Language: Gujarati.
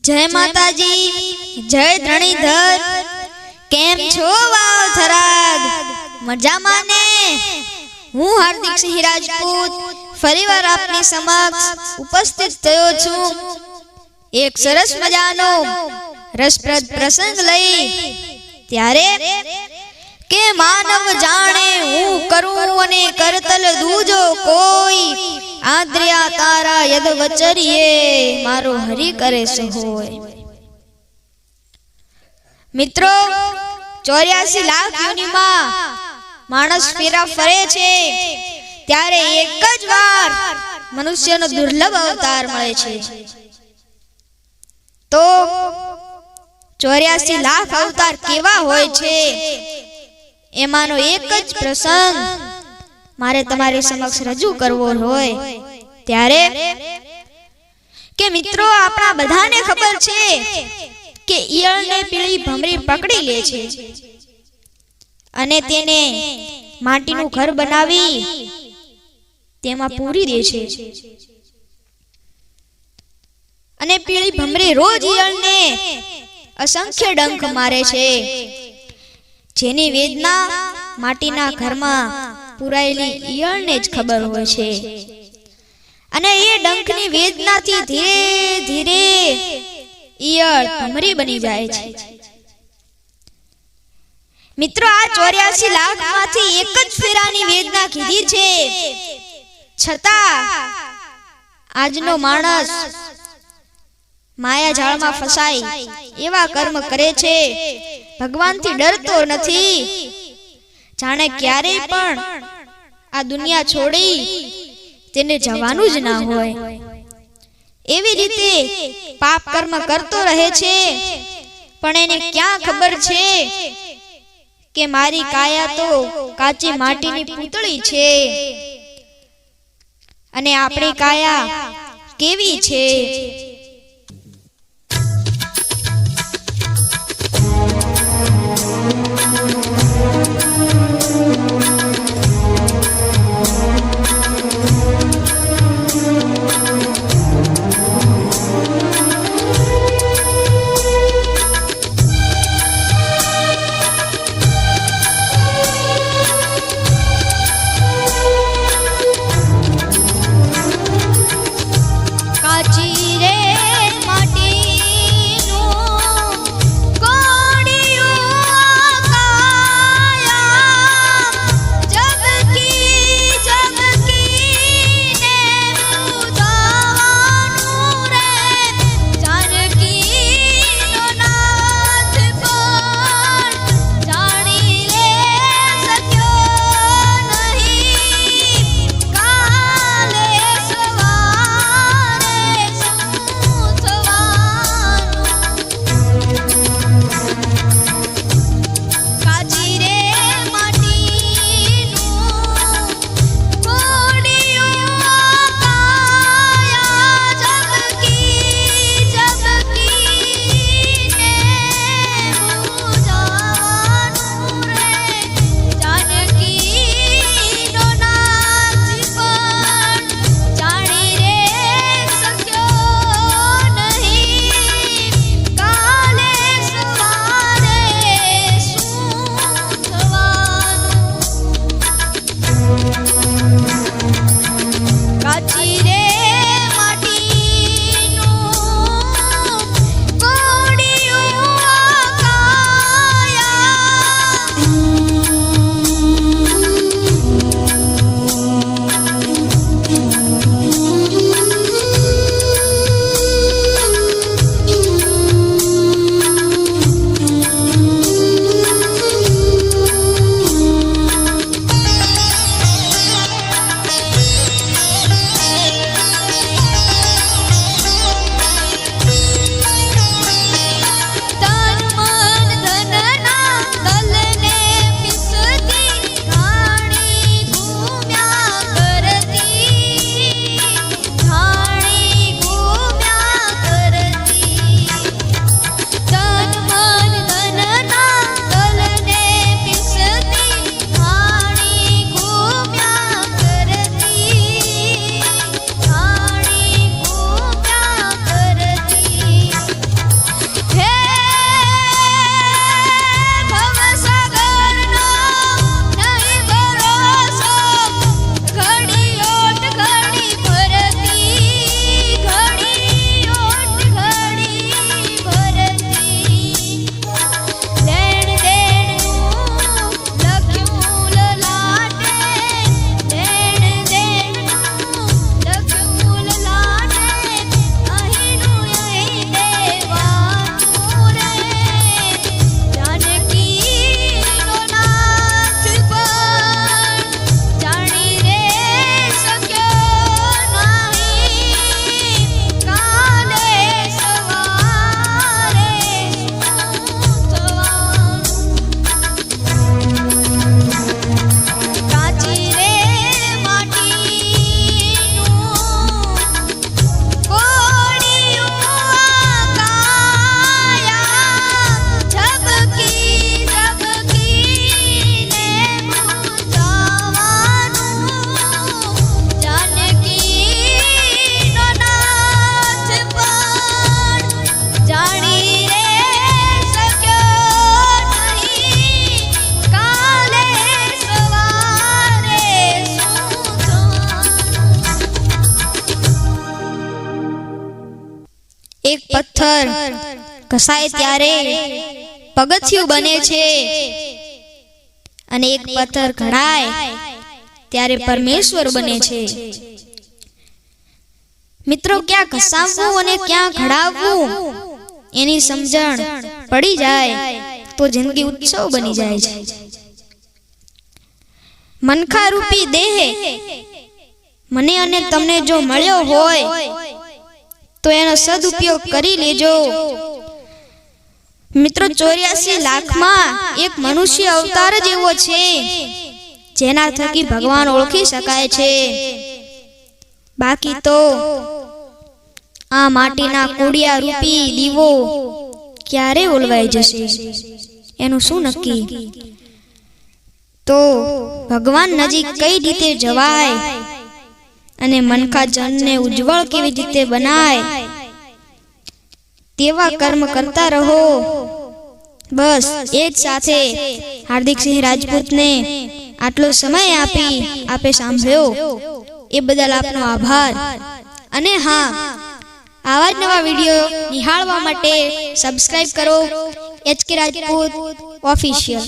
जय माताजी, जय धरणीधर। केम छो वाव थराद? मजामां ने? हूँ हार्दिक सिंह राजपूत फरीवार आपनी समक्ष उपस्थित थयो छूं। एक सरस मजानो रसप्रद प्रसंग लई त्यारे के मानव जाने हूँ करूं अने करतल दूजो कोई आद्रिया तारा यद वचरिए मारो हरि करे सो होय। मित्रों 84 लाख योनिमां मानस फेरा फरे छे त्यारे एक ज वार मनुष्यनो दुर्लभ अवतार मळे छे। तो 84 लाख अवतार केवा होय छे एमानो एक ज प्रसंग मारे तमारी समक्ष रजू करवो होय त्यारे के मित्रों आपणा बधाने खबर छे के ईयळने पीળી ભમરી પકડી લે છે અને તેને માટીનું ઘર બનાવી તેમાં પૂરી દે છે અને પીળી ભમરી રોજ ઈયળને અસંખ્ય ડંખ મારે છે જેની વેદના માટીના ઘરમાં પુરાયેલી ઈયળને જ ખબર હોય છે અને એ ડંખની વેદનાથી ધીરે ધીરે ઈયળ ભમરી બની જાય છે। મિત્રો આ 84 લાખમાંથી એક જ ફેરાની વેદના કીધી છે છતાં આજનો માણસ માયા જાળમાં ફસાઈ એવા કર્મ કરે છે ભગવાનથી ડરતો નથી જાણે ક્યારે પણ આ દુનિયા છોડી તેને જવાનું જ ના હોય એવી રીતે પાપ કર્મ કરતો રહે છે પણ એને ક્યાં ખબર છે કે મારી કાયા તો કાચી માટીની પૂતળી છે અને આપણી કાયા કેવી છે। काची रे એક પથ્થર ઘસાય ત્યારે પગથિયું બને છે અને એક પથ્થર ઘડાય ત્યારે પરમેશ્વર બને છે। મિત્રો, ક્યાં ઘસાવવું અને ક્યાં ઘડાવવું એની સમજણ પડી જાય તો જિંદગી ઉત્સવ બની જાય છે। મનખા રૂપી દેહ મને અને તમને જો મળ્યો હોય તો એનો સદુપયોગ કરી લેજો। મિત્રો, 84 લાખમાં એક મનુષ્ય અવતાર જ એવો છે જેના થકી ભગવાન ઓળખી શકાય છે। બાકી તો આ માટીના કુડિયા રૂપી દીવો ક્યારે ઓલવાઈ જશે એનું શું નક્કી। તો ભગવાન નજીક કઈ રીતે જવાય અને મનખા જનને ઉજ્જવળ કેવી રીતે બનાય તેવા કર્મ કરતા રહો। બસ એ જ સાથે હાર્દિકસિંહ રાજપૂતને આટલો સમય આપી આપે સાંભળ્યો એ બદલ આપનો આભાર। અને હા, આવા જ નવા વિડીયો નિહાળવા માટે સબસ્ક્રાઇબ કરો HK રાજપૂત ઓફિશિયલ।